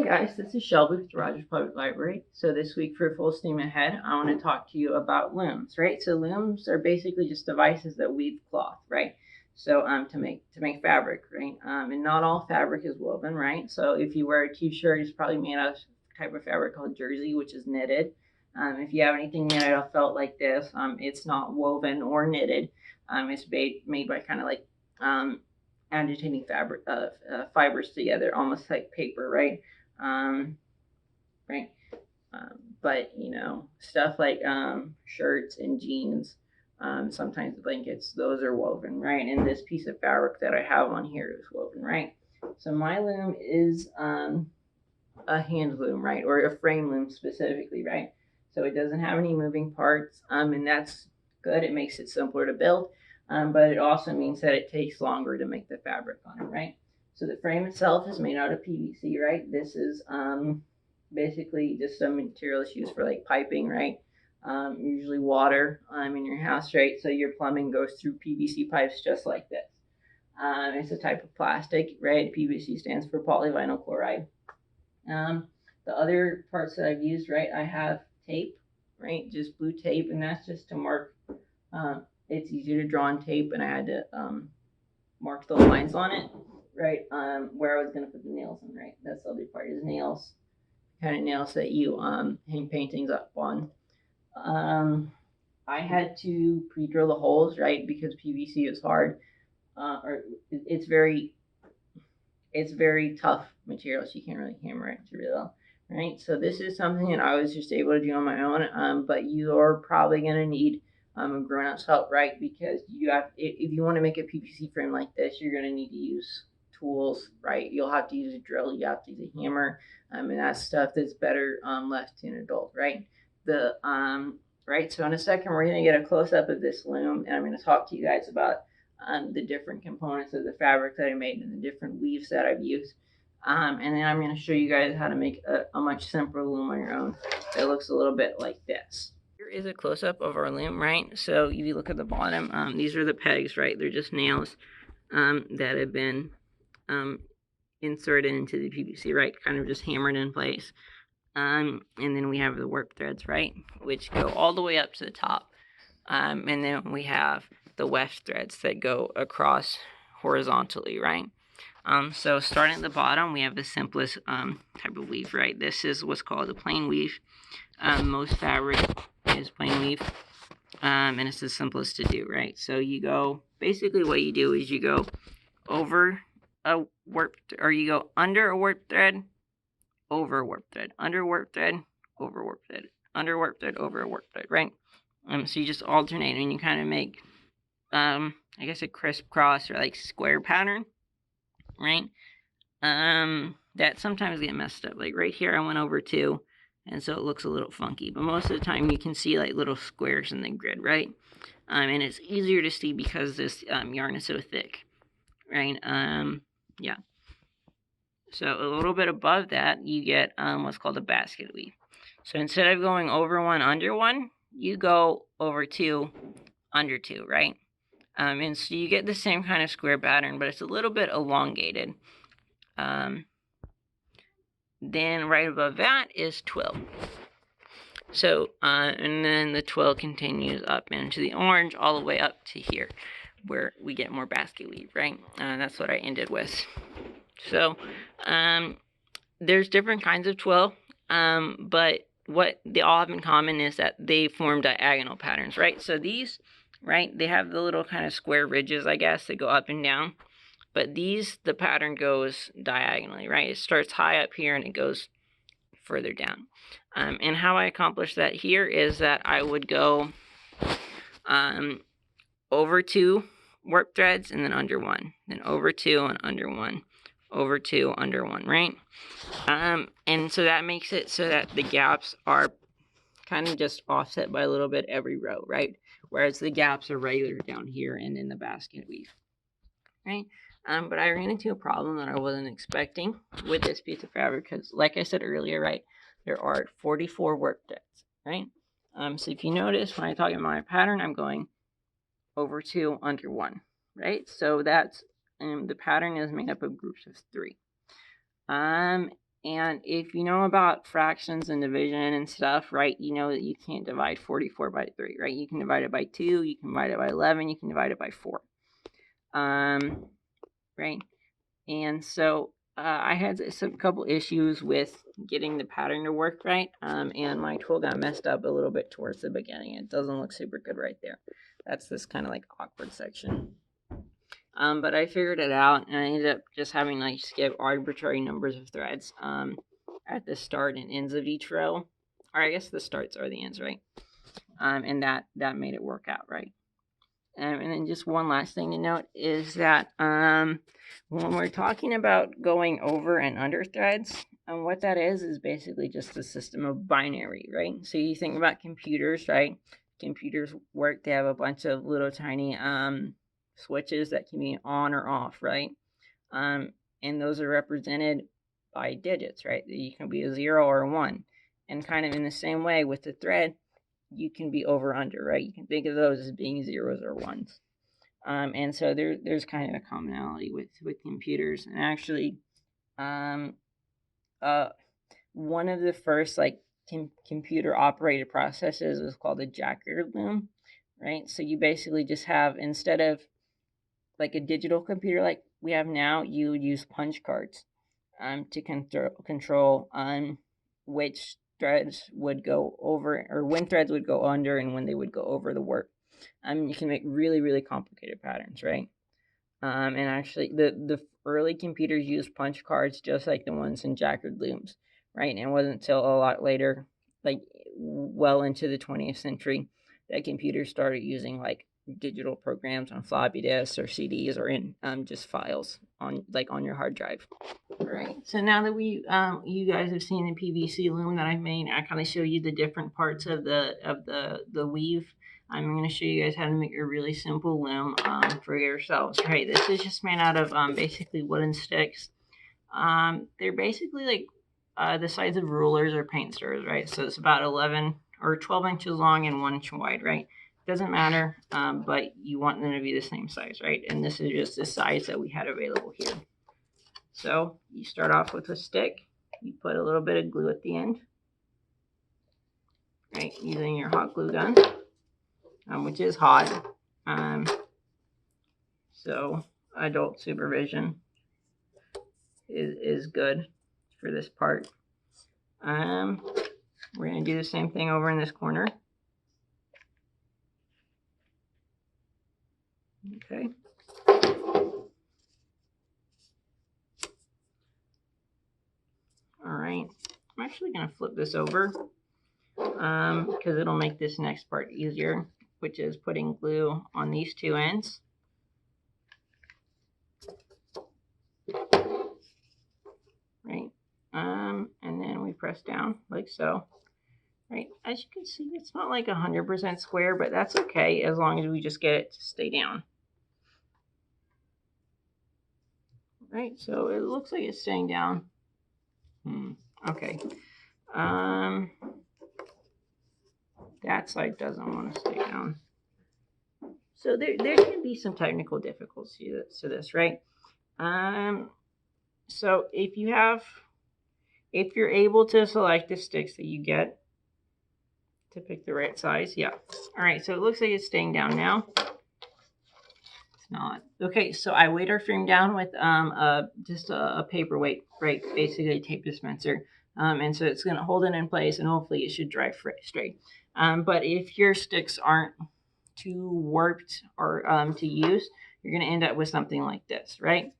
Hey guys, this is Shelby with the Rogers Public Library. So this week for Full Steam Ahead, I want to talk to you about looms, right? So looms are basically just devices that weave cloth, right? So to make fabric, right? And not all fabric is woven, right? So if you wear a t-shirt, it's probably made out of a type of fabric called jersey, which is knitted. If you have anything made out of felt like this, it's not woven or knitted. It's made by kind of like agitating fibers together, almost like paper, right? Um, right? But stuff like shirts and jeans, sometimes blankets, those are woven, right? And this piece of fabric that I have on here is woven, right? So my loom is a hand loom, right? Or a frame loom specifically, right? So it doesn't have any moving parts, and that's good. It makes it simpler to build, but it also means that it takes longer to make the fabric on it, right? So the frame itself is made out of PVC, right? This is basically just some materials used for like piping, right? Usually water in your house, right? So your plumbing goes through PVC pipes just like this. It's a type of plastic, right? PVC stands for polyvinyl chloride. The other parts that I've used, right, I have tape, right, just blue tape, and that's just to mark. It's easier to draw on tape, and I had to mark the lines on it, right, where I was going to put the nails in, right. That's the other part is nails, kind of nails that you hang paintings up on. I had to pre-drill the holes, right, because PVC is hard, or it's very tough material, so you can't really hammer it to drill, right? So this is something that I was just able to do on my own, but you're probably going to need a grown-up's help, right? Because you have, if you want to make a PVC frame like this, you're going to need to use tools, right? You'll have to use a drill, you have to use a hammer, and that's stuff that's better left to an adult, right? Right. So in a second, we're going to get a close-up of this loom, and I'm going to talk to you guys about the different components of the fabric that I made and the different weaves that I've used. And then I'm going to show you guys how to make a much simpler loom on your own. It looks a little bit like this. Here is a close-up of our loom, right? So if you look at the bottom, these are the pegs, right? They're just nails that have been inserted into the PVC, right? Kind of just hammered in place. And then we have the warp threads, right? Which go all the way up to the top. And then we have the weft threads that go across horizontally, right? So starting at the bottom, we have the simplest type of weave, right? This is what's called a plain weave. Most fabric is plain weave, and it's the simplest to do, right? So you go, basically what you do is you go over a warp, or you go under a warp thread, over a warp thread, under a warp thread, over a warp thread, under a warp thread, over a warp thread, right? So you just alternate and you kind of make, I guess a crisscross or like square pattern, right? That sometimes get messed up. Like right here, I went over 2, and so it looks a little funky. But most of the time, you can see like little squares in the grid, right? And it's easier to see because this yarn is so thick, right? Yeah. So a little bit above that, you get what's called a basket weave. So instead of going over 1, under 1, you go over 2, under 2, right? And so you get the same kind of square pattern, but it's a little bit elongated. Then right above that is twill. So, and then the twill continues up into the orange all the way up to here, where we get more basket weave, right? That's what I ended with. So, there's different kinds of twill, but what they all have in common is that they form diagonal patterns, right? So these, right, they have the little kind of square ridges, I guess, that go up and down. But these, the pattern goes diagonally, right? It starts high up here and it goes further down. And how I accomplish that here is that I would go over 2 warp threads and then under 1. Then over 2 and under 1. Over 2, under 1, right? And so that makes it so that the gaps are kind of just offset by a little bit every row, right? Whereas the gaps are regular down here and in the basket weave, right? But I ran into a problem that I wasn't expecting with this piece of fabric because, like I said earlier, right, there are 44 warp threads, right? So if you notice, when I talk about my pattern, I'm going over 2, under 1, right? So that's, the pattern is made up of groups of 3. And if you know about fractions and division and stuff, right, you know that you can't divide 44 by 3, right? You can divide it by 2, you can divide it by 11, you can divide it by 4. Right? And so I had a couple issues with getting the pattern to work right, and my tool got messed up a little bit towards the beginning. It doesn't look super good right there. That's this kind of like awkward section. But I figured it out, and I ended up just having like skip arbitrary numbers of threads at the start and ends of each row. Or I guess the starts are the ends, right? And that made it work out right. And then just one last thing to note is that when we're talking about going over and under threads, what that is basically just a system of binary, right? So you think about computers, right? Computers work, they have a bunch of little tiny switches that can be on or off, right? And those are represented by digits, right? You can be a 0 or a 1. And kind of in the same way with the thread, you can be over under, right? You can think of those as being 0s or 1s. And so there's kind of a commonality with computers. And actually, one of the first like computer operated processes is called a Jacker loom, right? So you basically just have, instead of like a digital computer like we have now, you would use punch cards to control which threads would go over, or when threads would go under and when they would go over the work. You can make really, really complicated patterns, right? And actually, the early computers used punch cards just like the ones in Jacquard looms, right? And it wasn't until a lot later, like well into the 20th century, that computers started using like digital programs on floppy disks or CDs or in just files on your hard drive. Right. So now that you guys have seen the PVC loom that I've made, I kind of show you the different parts of the weave. I'm going to show you guys how to make a really simple loom for yourselves. Right. This is just made out of basically wooden sticks. They're basically like the size of rulers or paint stirrers, right? So it's about 11 or 12 inches long and 1 inch wide, right? Doesn't matter, but you want them to be the same size, right? And this is just the size that we had available here. So you start off with a stick. You put a little bit of glue at the end, right? Using your hot glue gun, which is hot. So adult supervision is good for this part. We're going to do the same thing over in this corner. Okay. All right. I'm actually going to flip this over because it'll make this next part easier, which is putting glue on these two ends. Right. And then we press down like so. Right. As you can see, it's not like 100% square, but that's okay as long as we just get it to stay down. Right. So it looks like it's staying down. Okay. That side doesn't want to stay down. So there can be some technical difficulties to this, right? So if you're able to select the sticks that you get to pick the right size, yeah. All right, so it looks like it's staying down now. It's not. Okay, so I weight our frame down with just a paperweight, right? Basically a tape dispenser. And so it's going to hold it in place, and hopefully it should dry straight. But if your sticks aren't too warped or to use, you're going to end up with something like this, right?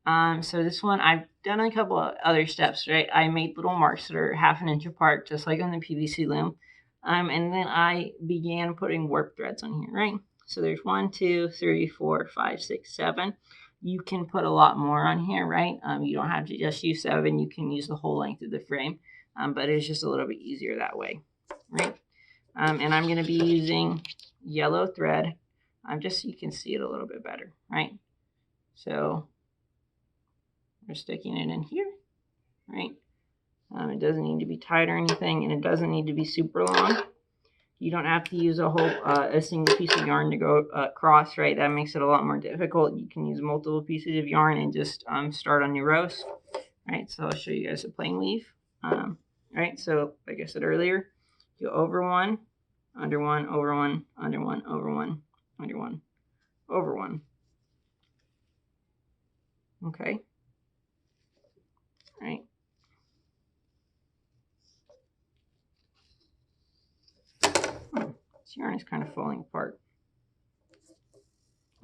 So this one, I've done a couple of other steps, right? I made little marks that are 1/2 inch apart, just like on the PVC loom. And then I began putting warp threads on here, right? So there's 1, 2, 3, 4, 5, 6, 7. You can put a lot more on here, right? You don't have to just use 7. You can use the whole length of the frame, but it's just a little bit easier that way, right? And I'm going to be using yellow thread, just so you can see it a little bit better, right? So we're sticking it in here, right? It doesn't need to be tight or anything, and it doesn't need to be super long. You don't have to use a single piece of yarn to go across, right? That makes it a lot more difficult. You can use multiple pieces of yarn and just start on your rows, Right, so I'll show you guys a plain weave. Right, so like I said earlier, go over one, under one, over one, under one, over one, under one, over one. Okay. Right. This yarn is kind of falling apart.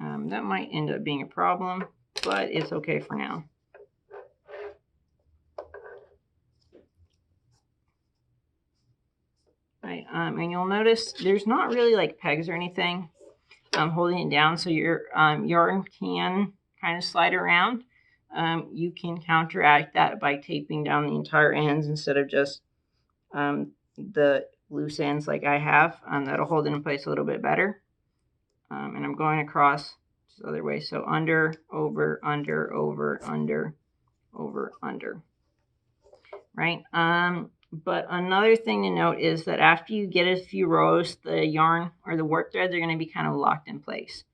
That might end up being a problem, but it's okay for now. Right, and you'll notice there's not really like pegs or anything holding it down, so your yarn can kind of slide around. You can counteract that by taping down the entire ends instead of just the loose ends like I have. That'll hold it in place a little bit better. And I'm going across this other way, so under, over, under, over, under, over, under. Right. But another thing to note is that after you get a few rows, the yarn or the work threads are going to be kind of locked in place.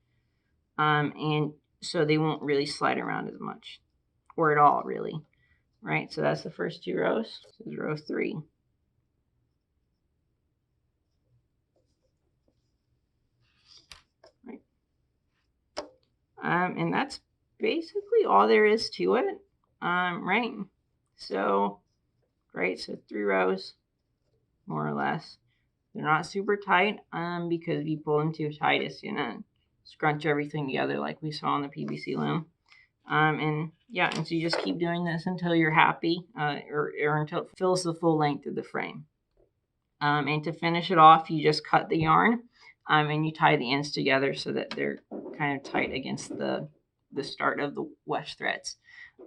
And so they won't really slide around as much or at all, really. Right. So that's the first 2 rows. This is row 3. Right. And that's basically all there is to it. Right. So, right. So 3 rows, more or less. They're not super tight because if you pull them too tight, it's going to scrunch everything together like we saw on the PVC loom. And yeah, and so you just keep doing this until you're happy or until it fills the full length of the frame. And to finish it off, you just cut the yarn and you tie the ends together so that they're kind of tight against the start of the wedge threads.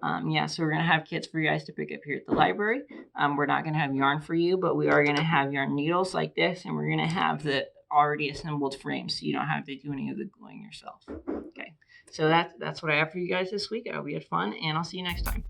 Yeah, so we're going to have kits for you guys to pick up here at the library. We're not going to have yarn for you, but we are going to have yarn needles like this, and we're going to have the already assembled frame so you don't have to do any of the gluing yourself. Okay, so that's what I have for you guys this week. I hope you had fun, and I'll see you next time.